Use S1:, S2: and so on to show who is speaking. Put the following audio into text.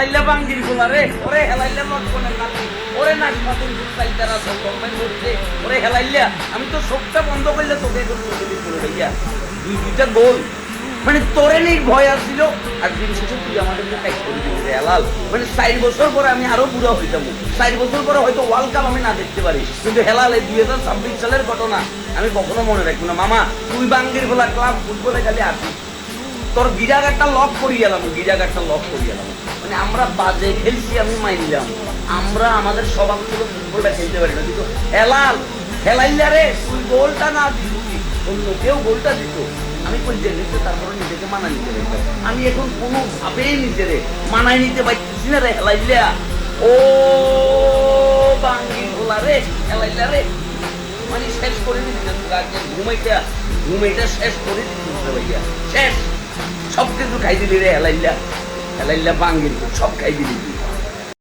S1: হেলাইলা বাঙ্গির গোলা রে, ওরে হেলাইলা লটকনের নাতি, ওরে নাশপাতির চাইতারা সব গভর্নমেন্ট করছে, ওরে হেলাইলা আমি তো সবটা বন্ধ করলে তোকে করে ভাইয়া দুইটা গোল মানে তোরে নেই ভয় আসছিল আর দিন শেষে তুই আমাদেরকে টাইট করে দিবি রে হেলাল। মানে 4 বছর পরে আমি আরো বুড়া হয়ে যাবো, 4 বছর পরে হয়তো ওয়ার্ল্ড কাপ আমি না দেখতে পারি, কিন্তু হেলাল এই 2026 সালের ঘটনা আমি কখনো মনে রাখবো না। মামা তুই বাঙ্গির গোলা ক্লাব ফুটবলে খালি আসিস, তোর গিরাঘাটটা লক করি গেলাম, গিরাঘাটটা লক করি গেলাম। মানে আমরা বাজে খেলছি আমি মাইনলাম, আমরা আমাদের স্বভাব ছিল ফুটবলটা খেলতে পারি না, কিন্তু হেলাল হেলাইলা রে তুই গোলটা না দিবি অন্য কেউ গোলটা দিত আমি কই যে নিতে, তারপরে নিজেকে মানায় নিতে পারতাম। আমি এখন কোনোভাবেই নিজেরে মানায় নিতে পারতেছি না রে হেলাইলা। ও বাঙ্গির গোলা রে হেলাইলা রে মানে শেষ করে দিচ্ছে, ঘুমাইটা শেষ করে দিচ্ছে ভাইয়া, শেষ সব কিছু খাই দিলি রে হেলাইলা, হেলাইলা বাঙ্গির সব খাই দিলি।